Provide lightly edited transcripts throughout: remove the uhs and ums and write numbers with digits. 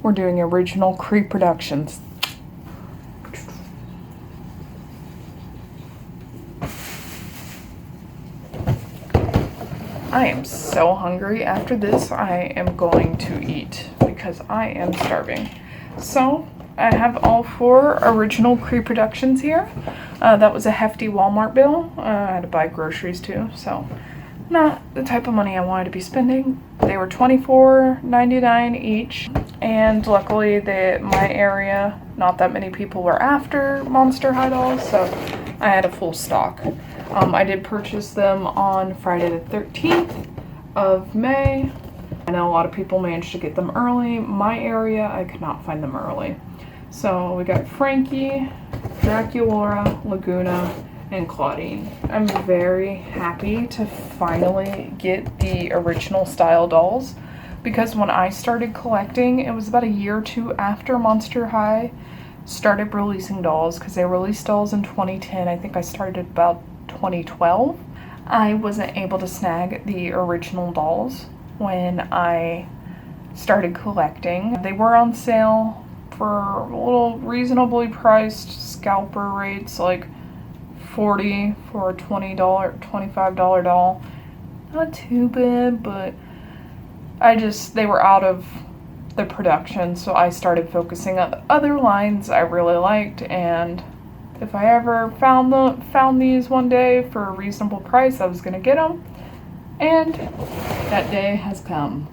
We're doing original Creeproductions. I am so hungry. After this, I am going to eat because I am starving. So, I have all 4 original Creeproductions here. That was a hefty Walmart bill. I had to buy groceries too, so not the type of money I wanted to be spending. They were $24.99 each, and luckily my area, not that many people were after Monster High dolls, so I had a full stock. I did purchase them on Friday the 13th of May. I know a lot of people managed to get them early. My area, I could not find them early. So we got Frankie, Draculaura, Laguna, and Claudine. I'm very happy to finally get the original style dolls, because when I started collecting, it was about a year or 2 after Monster High started releasing dolls, because they released dolls in 2010. I think I started about 2012. I wasn't able to snag the original dolls when I started collecting. They were on sale for a little reasonably priced scalper rates, like $40 for a $20, $25 doll. Not too bad, but they were out of the production, so I started focusing on the other lines I really liked, and if I ever found these one day for a reasonable price, I was gonna get them, and that day has come.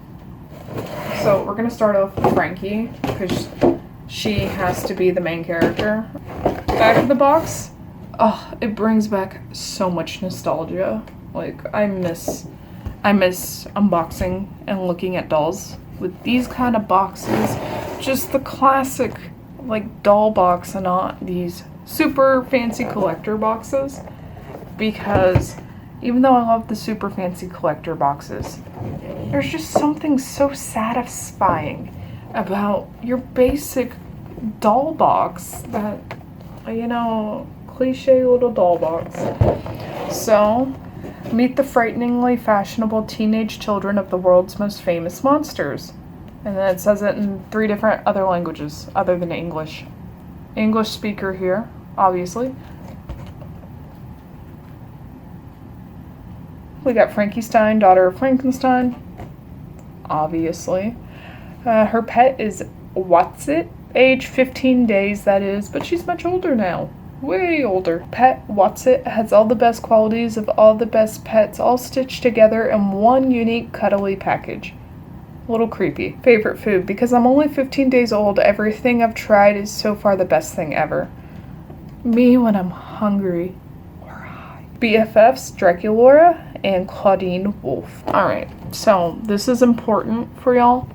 So we're gonna start off with Frankie, because she has to be the main character. Back of the box, oh, it brings back so much nostalgia. Like, I miss unboxing and looking at dolls with these kind of boxes. Just the classic, like, doll box and not these super fancy collector boxes. Because even though I love the super fancy collector boxes, there's just something so satisfying about your basic doll box that, you know, cliche little doll box. So, meet the frighteningly fashionable teenage children of the world's most famous monsters. And then it says it in 3 different other languages other than English. English speaker here, obviously. We got Frankenstein, daughter of Frankenstein, obviously. Her pet is Whatsit, age 15 days that is, but she's much older now. Way older. Pet Whatsit has all the best qualities of all the best pets all stitched together in one unique cuddly package. A little creepy. Favorite food. Because I'm only 15 days old, everything I've tried is so far the best thing ever. Me when I'm hungry or high. BFFs, Draculaura and Claudine Wolf. Alright, so this is important for y'all.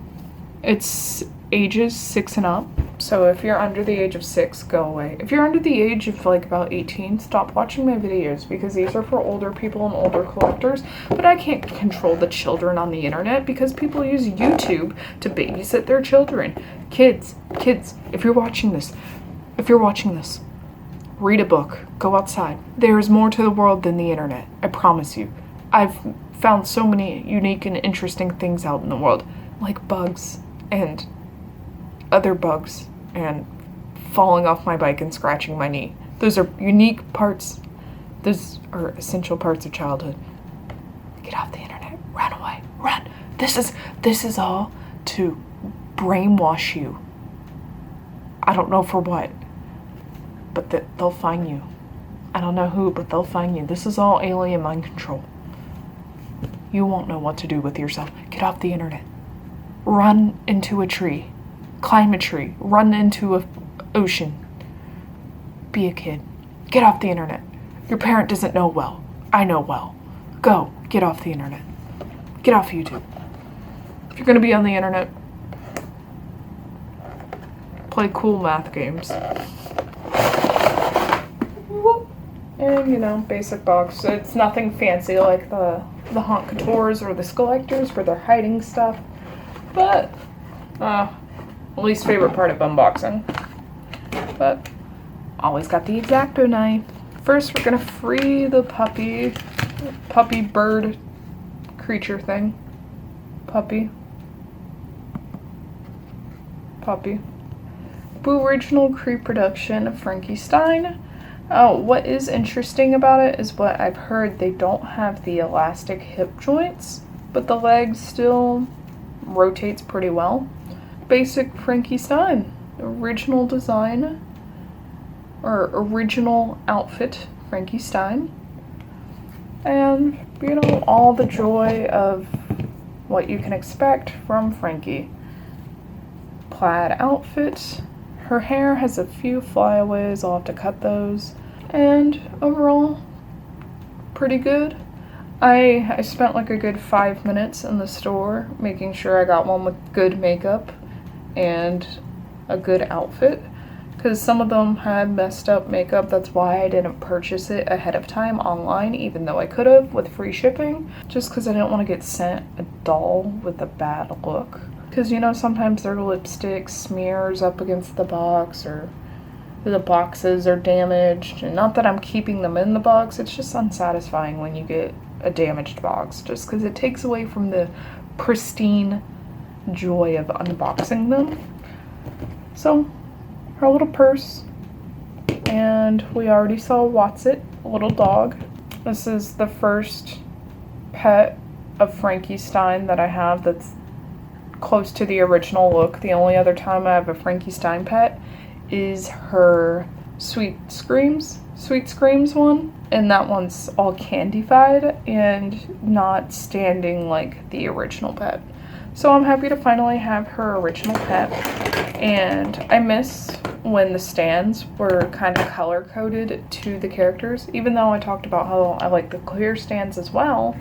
It's ages 6 and up. So if you're under the age of 6, go away. If you're under the age of like about 18, stop watching my videos, because these are for older people and older collectors. But I can't control the children on the internet, because people use YouTube to babysit their children. Kids, if you're watching this, read a book, go outside. There is more to the world than the internet, I promise you. I've found so many unique and interesting things out in the world, like bugs and other bugs and falling off my bike and scratching my knee. Those are unique parts. Those are essential parts of childhood. Get off the internet. Run away. Run. This is all to brainwash you. I don't know for what, but they'll find you. I don't know who, but they'll find you. This is all alien mind control. You won't know what to do with yourself. Get off the internet. Run into a tree. Climb a tree. Run into an ocean. Be a kid. Get off the internet. Your parent doesn't know well. I know well. Go. Get off the internet. Get off YouTube. If you're going to be on the internet, play cool math games. And, you know, basic box. It's nothing fancy like the Haunt Couture or the Skelectors where they're hiding stuff. But, least favorite part of unboxing. But, always got the X-Acto knife. First, we're gonna free the puppy bird creature thing. Puppy. puppy. Boo Original Creeproduction Frankie Stein. Oh, what is interesting about it is what I've heard, they don't have the elastic hip joints, but the leg still rotates pretty well. Basic Frankie Stein. Original design, or original outfit Frankie Stein. And, you know, all the joy of what you can expect from Frankie. Plaid outfit. Her hair has a few flyaways, I'll have to cut those. And overall, pretty good. I spent like a good 5 minutes in the store making sure I got one with good makeup and a good outfit. Because some of them had messed up makeup, that's why I didn't purchase it ahead of time online, even though I could have with free shipping. Just because I didn't want to get sent a doll with a bad look. Because, you know, sometimes their lipstick smears up against the box or the boxes are damaged. And not that I'm keeping them in the box, it's just unsatisfying when you get a damaged box. Just because it takes away from the pristine joy of unboxing them. So, her little purse. And we already saw Watsit, a little dog. This is the first pet of Frankie Stein that I have that's close to the original look. The only other time I have a Frankie Stein pet is her Sweet Screams one, and that one's all candified and not standing like the original pet. So I'm happy to finally have her original pet, and I miss when the stands were kind of color coded to the characters. Even though I talked about how I like the clear stands as well,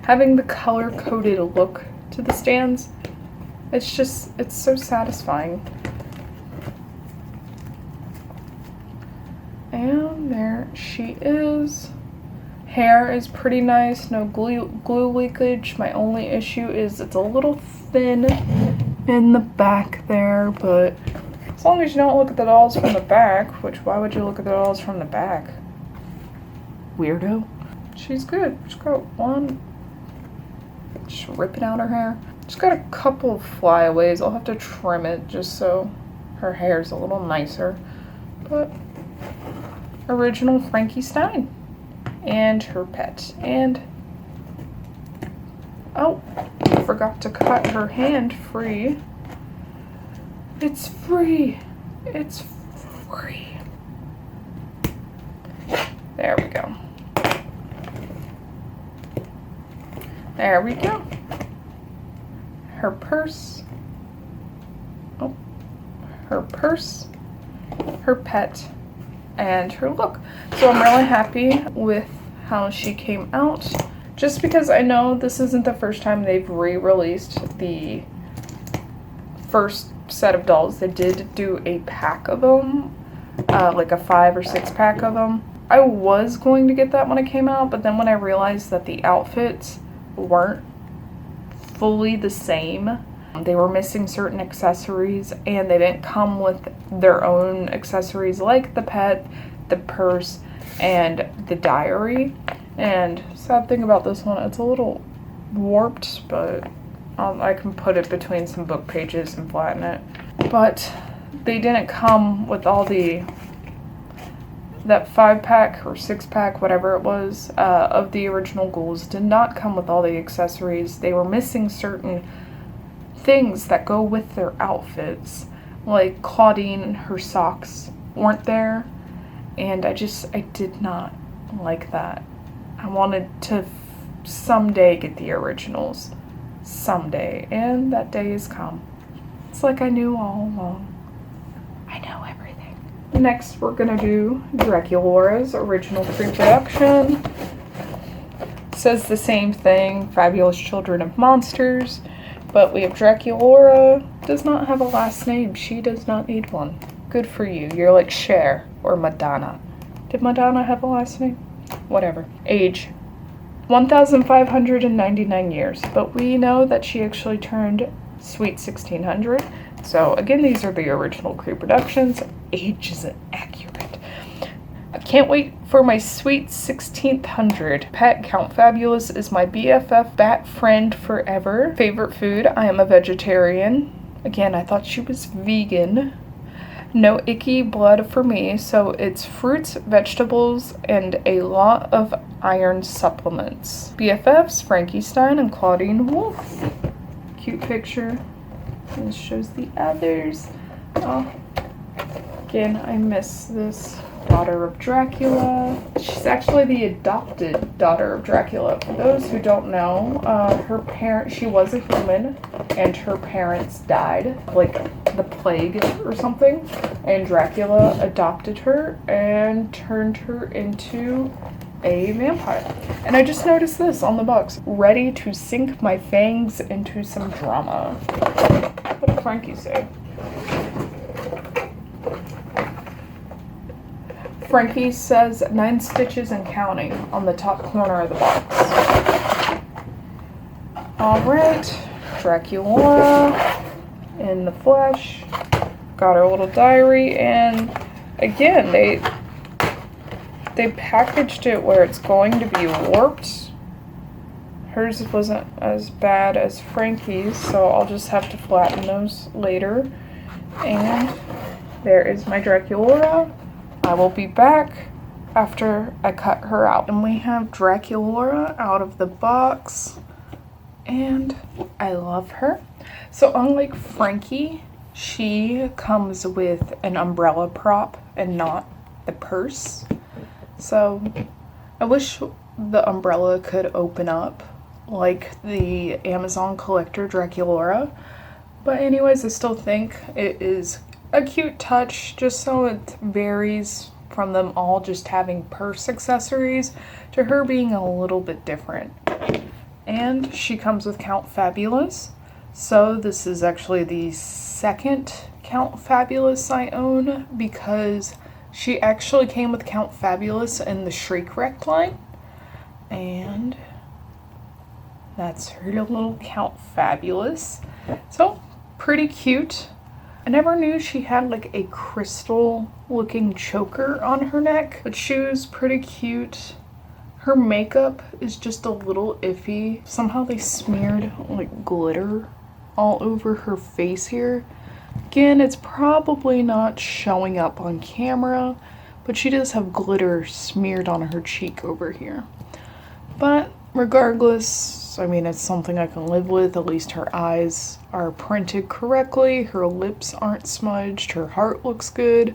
having the color coded look to the stands, it's so satisfying. And there she is. Hair is pretty nice, no glue leakage. My only issue is it's a little thin in the back there, but as long as you don't look at the dolls from the back, which why would you look at the dolls from the back? Weirdo. She's good. She's got one, just ripping out her hair. She's got a couple of flyaways. I'll have to trim it just so her hair's a little nicer. But original Frankie Stein and her pet. And oh, forgot to cut her hand free. It's free. It's free. There we go. There we go. Her purse. Oh, her purse, her pet, and her look. So I'm really happy with how she came out, just because I know this isn't the first time they've re-released the first set of dolls. They did do a pack of them, like a 5 or 6 pack of them. I was going to get that when it came out, but then when I realized that the outfits weren't fully the same, they were missing certain accessories, and they didn't come with their own accessories like the pet, the purse, and the diary. And sad thing about this one, it's a little warped, but I can put it between some book pages and flatten it. But they didn't come with all that 5-pack or 6-pack, whatever it was, of the original ghouls did not come with all the accessories. They were missing certain things that go with their outfits, like Claudine and her socks weren't there, and I did not like that. I wanted to someday get the originals. Someday. And that day has come. It's like I knew all along. I know everything. Next, we're gonna do Draculaura's original pre-production. Says the same thing, Fabulous Children of Monsters, but we have Draculaura. Does not have a last name. She does not need one. Good for you. You're like Cher or Madonna. Did Madonna have a last name? Whatever. Age 1,599 years, but we know that she actually turned sweet 1600. So again, these are the original Creeproductions. Age isn't accurate. I can't wait for my sweet 1600. Pet Count Fabulous is my BFF bat friend forever. Favorite food, I am a vegetarian. Again, I thought she was vegan. No icky blood for me, so it's fruits, vegetables, and a lot of iron supplements. BFFs, Frankie Stein and Claudine Wolf. Cute picture. And this shows the others. Oh, again, I miss this. Daughter of Dracula. She's actually the adopted daughter of Dracula. For those who don't know, she was a human, and her parents died, like the plague or something, and Dracula adopted her and turned her into a vampire. And I just noticed this on the box. Ready to sink my fangs into some drama. What did Frankie say? Frankie says 9 stitches and counting on the top corner of the box. Alright, Dracula in the flesh. Got her little diary, and again, they packaged it where it's going to be warped. Hers wasn't as bad as Frankie's, so I'll just have to flatten those later. And there is my Dracula. I will be back after I cut her out. And we have Dracula out of the box, and I love her. So unlike Frankie, she comes with an umbrella prop and not the purse. So I wish the umbrella could open up like the Amazon collector Dracula. But anyways, I still think it is a cute touch, just so it varies from them all just having purse accessories to her being a little bit different. And she comes with Count Fabulous. So this is actually the second Count Fabulous I own, because she actually came with Count Fabulous in the Shriek Wrecked line. And that's her little Count Fabulous. So pretty cute. I never knew she had like a crystal looking choker on her neck, but she was pretty cute. Her makeup is just a little iffy. Somehow they smeared like glitter all over her face here. Again, it's probably not showing up on camera, but she does have glitter smeared on her cheek over here. But regardless, I mean, it's something I can live with. At least her eyes are printed correctly, her lips aren't smudged, her heart looks good,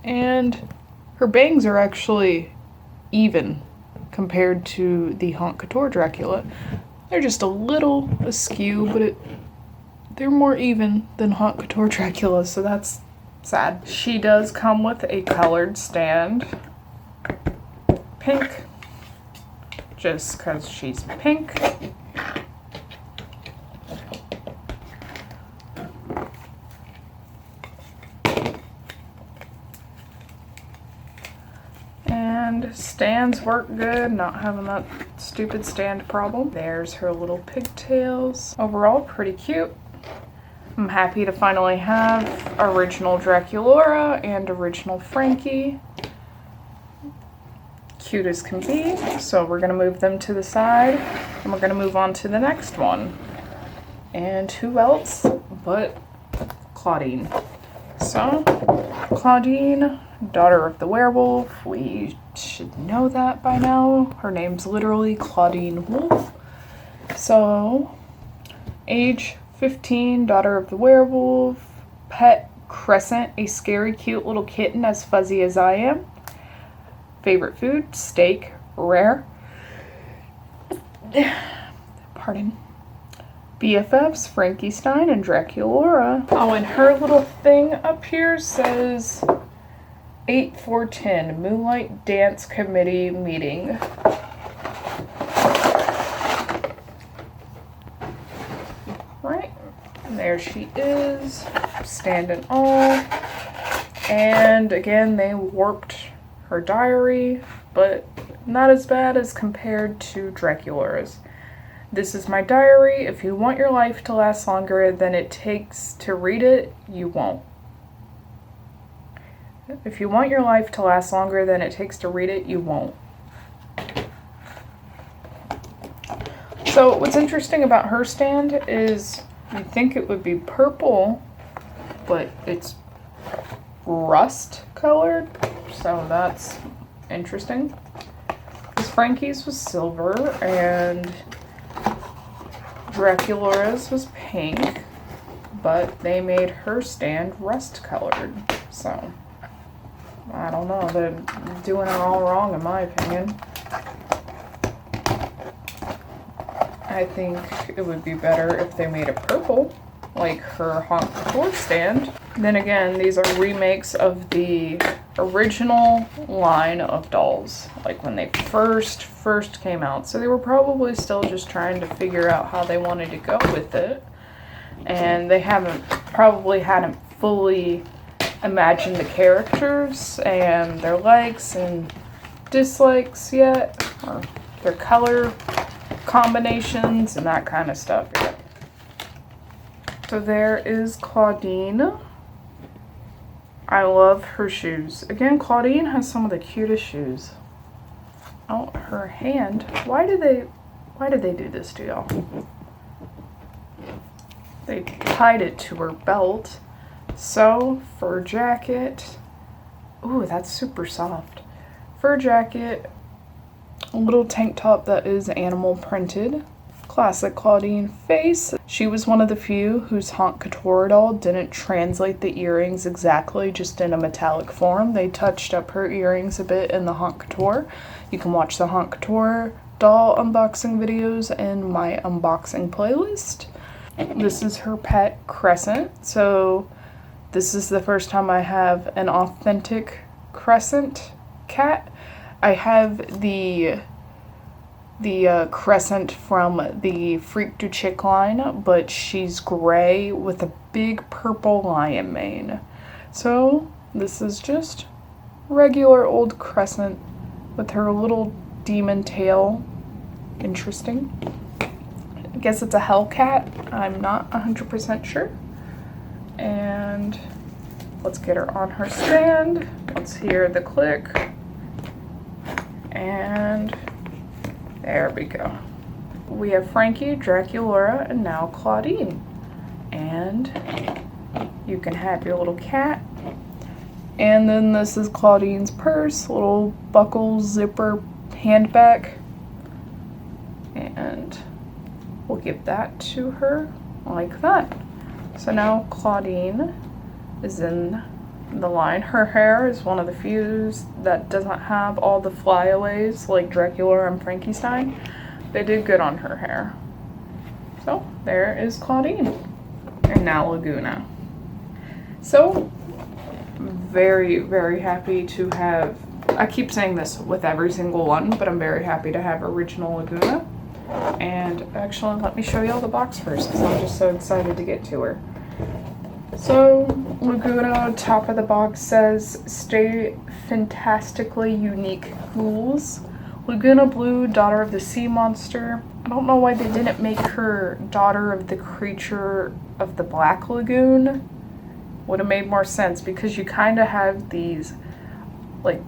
and her bangs are actually even compared to the Haute Couture Dracula. They're just a little askew, but they're more even than Haute Couture Dracula, so that's sad. She does come with a colored stand. Pink. Just because she's pink. And stands work good, not having that stupid stand problem. There's her little pigtails. Overall, pretty cute. I'm happy to finally have original Dracula and original Frankie. Cute as can be. So we're gonna move them to the side, and we're gonna move on to the next one. And who else but Claudine. So Claudine, daughter of the werewolf. We should know that by now. Her name's literally Claudine Wolf. So age 15, daughter of the werewolf. Pet Crescent, a scary cute little kitten as fuzzy as I am. Favorite food, steak, rare. Pardon. BFFs, Frankie Stein and Dracula. Oh, and her little thing up here says 8/4/10 Moonlight Dance Committee meeting. Right, and there she is, standing all. And again, they warped her diary, but not as bad as compared to Dracula's. This is my diary. If you want your life to last longer than it takes to read it, you won't. If you want your life to last longer than it takes to read it, you won't. So what's interesting about her stand is You think it would be purple, but it's rust colored, so that's interesting. Because Frankie's was silver and Draculaura's was pink, but they made her stand rust colored, so I don't know, they're doing it all wrong in my opinion. I think it would be better if they made it purple, like her Honk Couture stand. Then again, these are remakes of the original line of dolls, like when they first came out. So they were probably still just trying to figure out how they wanted to go with it. And they probably hadn't fully imagined the characters and their likes and dislikes yet, or their color combinations and that kind of stuff. So there is Claudine. I love her shoes. Again, Claudine has some of the cutest shoes. Oh, her hand. Why did they do this to y'all? They tied it to her belt. So, fur jacket. Ooh, that's super soft. Fur jacket. A little tank top that is animal printed. Classic Claudine face. She was one of the few whose Honk Couture doll didn't translate the earrings exactly, just in a metallic form. They touched up her earrings a bit in the Honk Couture. You can watch the Honk Couture doll unboxing videos in my unboxing playlist. This is her pet Crescent. So this is the first time I have an authentic Crescent cat. I have the Crescent from the Freak du Chick line, but she's gray with a big purple lion mane. So this is just regular old Crescent with her little demon tail. Interesting. I guess it's a Hellcat. I'm not 100% sure. And let's get her on her stand. Let's hear the click. And there we go. We have Frankie, Draculaura, and now Claudine. And you can have your little cat. And then this is Claudine's purse, little buckle zipper handbag. And we'll give that to her like that. So now Claudine is in the line. Her hair is one of the few that doesn't have all the flyaways like Dracula and Frankenstein. They did good on her hair. So there is Claudine. And now Laguna. So very, very happy to have, I keep saying this with every single one, but I'm very happy to have original Laguna. And actually, let me show you all the box first because I'm just so excited to get to her. So, Laguna, top of the box says, "Stay fantastically unique, ghouls." Laguna Blue, daughter of the sea monster. I don't know why they didn't make her daughter of the creature of the Black Lagoon. Would have made more sense because you kind of have these, like,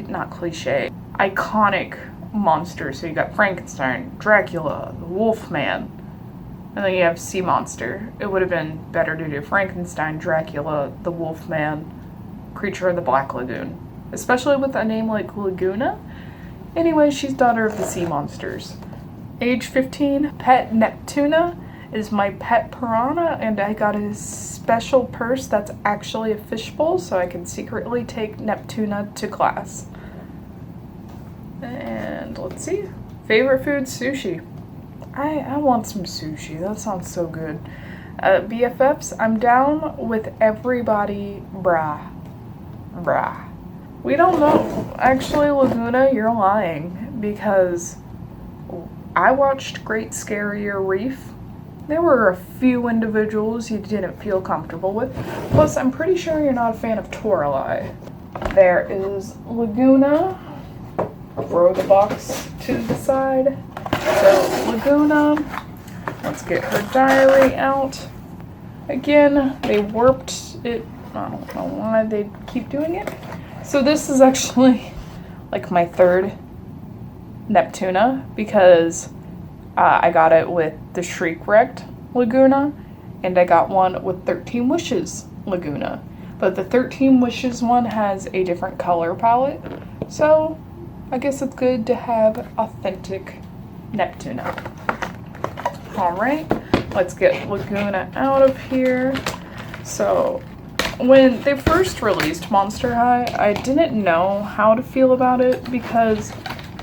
not cliche, iconic monsters. So you got Frankenstein, Dracula, the Wolfman, and then you have Sea Monster. It would have been better to do Frankenstein, Dracula, the Wolfman, creature of the Black Lagoon. Especially with a name like Laguna. Anyway, she's daughter of the sea monsters. Age 15, pet Neptuna is my pet piranha, and I got a special purse that's actually a fishbowl so I can secretly take Neptuna to class. And let's see. Favorite food, sushi. I want some sushi. That sounds so good. BFFs, I'm down with everybody, brah. We don't know. Actually, Laguna, you're lying because I watched Great Scarier Reef. There were a few individuals you didn't feel comfortable with. Plus, I'm pretty sure you're not a fan of Toralei. There is Laguna. Throw the box to the side. So, Laguna, let's get her diary out. Again, they warped it. I don't know why they keep doing it. So this is actually like my third Neptuna because I got it with the Shriek Wrecked Laguna and I got one with 13 Wishes Laguna. But the 13 Wishes one has a different color palette, so I guess it's good to have authentic Neptuna. Alright, let's get Laguna out of here. So, when they first released Monster High, I didn't know how to feel about it because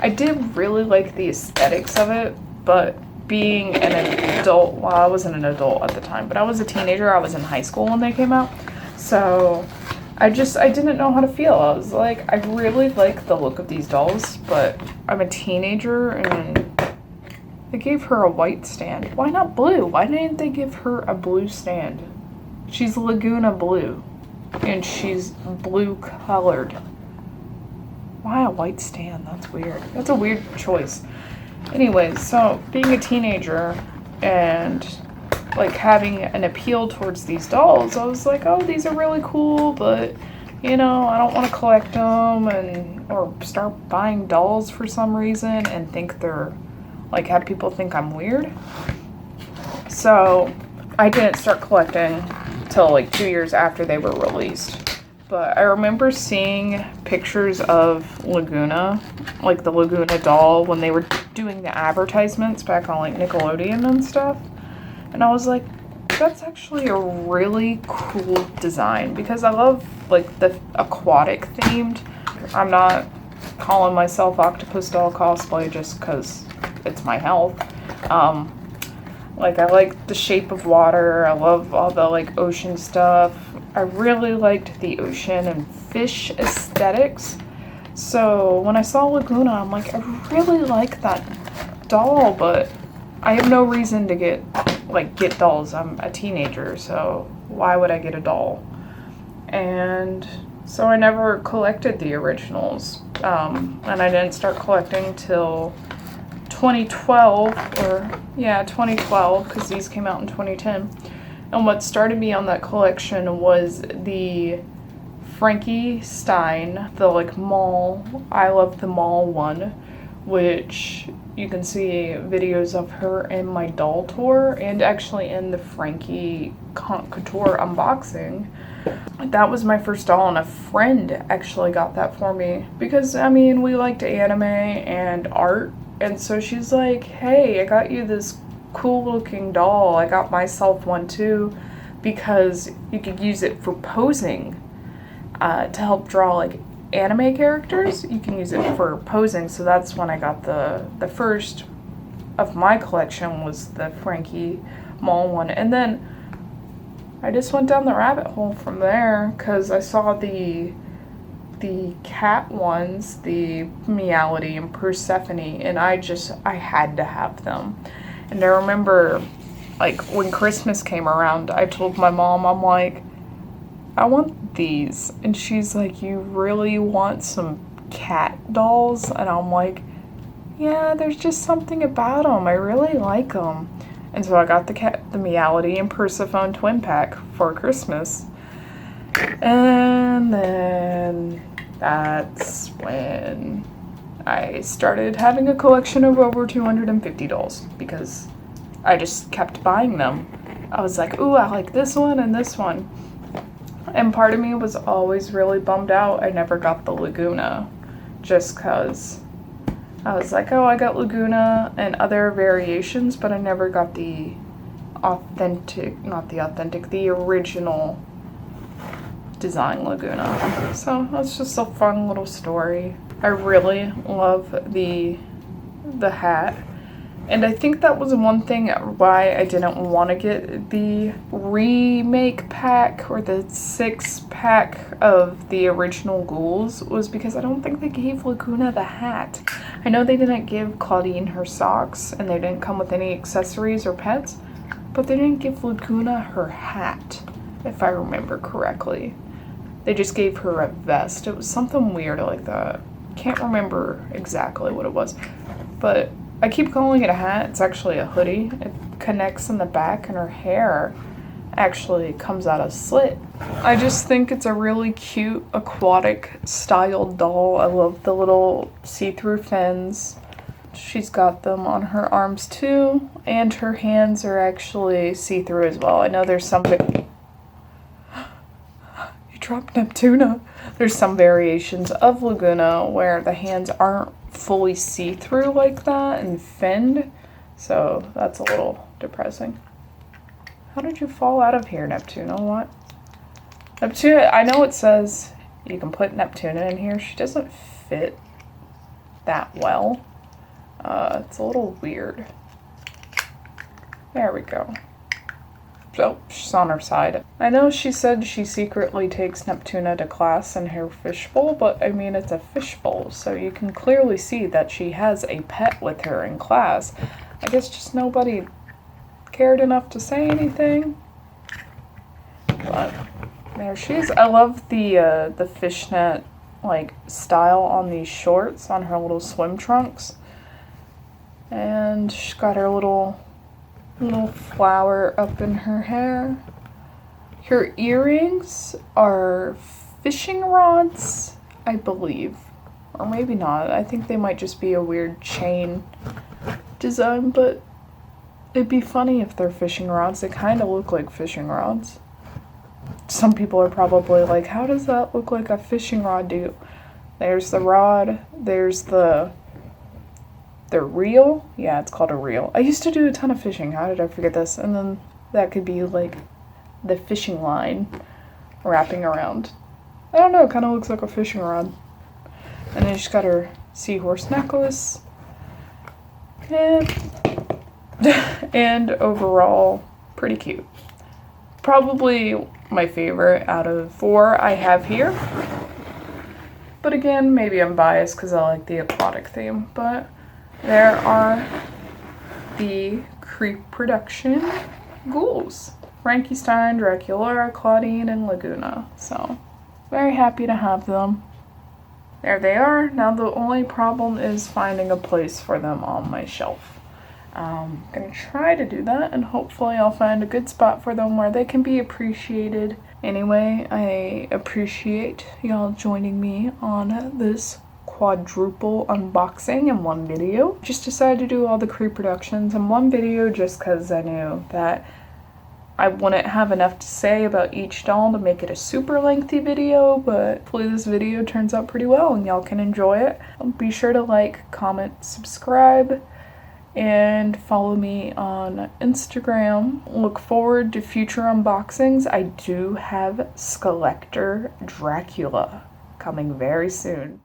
I did really like the aesthetics of it, but being an adult, well, I wasn't an adult at the time, but I was a teenager. I was in high school when they came out, so I didn't know how to feel. I was like, I really like the look of these dolls, but I'm a teenager, and they gave her a white stand. Why not blue? Why didn't they give her a blue stand? She's Laguna blue, and she's blue colored. Why a white stand? That's weird. That's a weird choice. Anyways, so being a teenager and like having an appeal towards these dolls, I was like, oh, these are really cool, but you know, I don't want to collect them or start buying dolls for some reason and think they're like, have people think I'm weird. So I didn't start collecting till like 2 years after they were released. But I remember seeing pictures of Laguna, like the Laguna doll, when they were doing the advertisements back on like Nickelodeon and stuff. And I was like, that's actually a really cool design because I love like the aquatic themed. I'm not calling myself Octopus Doll Cosplay just because it's my health. Like I like the shape of water. I love all the like ocean stuff. I really liked the ocean and fish aesthetics. So when I saw Laguna, I'm like, I really like that doll, but I have no reason to get dolls. I'm a teenager, so why would I get a doll? And so I never collected the originals. And I didn't start collecting till 2012, 2012, because these came out in 2010. And what started me on that collection was the Frankie Stein, the like mall, I Love the Mall one, which you can see videos of her in my doll tour and actually in the Frankie Couture unboxing. That was my first doll, and a friend actually got that for me because, I mean, we liked anime and art, and so she's like, hey, I got you this cool looking doll. I got myself one too because you could use it for posing to help draw like anime characters. You can use it for posing, so that's when I got the first of my collection was the Frankie Mall one, and then I just went down the rabbit hole from there because I saw the cat ones, the Meowity and Persephone, and I had to have them. And I remember, like, when Christmas came around, I told my mom, I'm like, I want these. And she's like, you really want some cat dolls? And I'm like, yeah, there's just something about them. I really like them. And so I got the Meowity and Persephone twin pack for Christmas. And then that's when I started having a collection of over 250 dolls because I just kept buying them. I was like, ooh, I like this one and this one. And part of me was always really bummed out I never got the Laguna just because I was like, oh, I got Laguna and other variations, but I never got the the original design Laguna. So that's just a fun little story. I really love the hat. And I think that was one thing why I didn't want to get the remake pack or the 6-pack of the original ghouls was because I don't think they gave Laguna the hat. I know they didn't give Claudine her socks and they didn't come with any accessories or pets, but they didn't give Laguna her hat, if I remember correctly. They just gave her a vest. It was something weird like that. Can't remember exactly what it was, but I keep calling it a hat. It's actually a hoodie. It connects in the back and her hair actually comes out a slit. I just think it's a really cute aquatic style doll. I love the little see-through fins. She's got them on her arms too, and her hands are actually see-through as well. I know there's some... You dropped Neptuna. There's some variations of Laguna where the hands aren't fully see-through like that and finned, so that's a little depressing. How did you fall out of here, Neptuna? What? Neptuna, I know it says you can put Neptuna in here. She doesn't fit that well. It's a little weird. There we go. So, she's on her side. I know she said she secretly takes Neptuna to class in her fishbowl, but I mean, it's a fishbowl, so you can clearly see that she has a pet with her in class. I guess just nobody cared enough to say anything. But there she is. I love the fishnet like style on these shorts, on her little swim trunks. And she's got her little flower up in her hair. Her earrings are fishing rods, I believe. Or maybe not. I think they might just be a weird chain design, but it'd be funny if they're fishing rods. They kind of look like fishing rods. Some people are probably like, how does that look like a fishing rod do? There's the rod, there's the reel. Yeah, it's called a reel. I used to do a ton of fishing. How did I forget this? And then that could be like the fishing line wrapping around. I don't know, it kind of looks like a fishing rod. And then she's got her seahorse necklace. And overall, pretty cute. Probably my favorite out of 4 I have here. But again, maybe I'm biased because I like the aquatic theme. But there are the Creeproduction ghouls. Frankenstein, Dracula, Claudine, and Laguna. So, very happy to have them. There they are. Now the only problem is finding a place for them on my shelf. I'm gonna try to do that, and hopefully I'll find a good spot for them where they can be appreciated. Anyway, I appreciate y'all joining me on this quadruple unboxing in one video. Just decided to do all the Creeproductions in one video just because I knew that I wouldn't have enough to say about each doll to make it a super lengthy video, but hopefully this video turns out pretty well and y'all can enjoy it. Be sure to like, comment, subscribe, and follow me on Instagram. Look forward to future unboxings. I do have Skeletor Dracula coming very soon.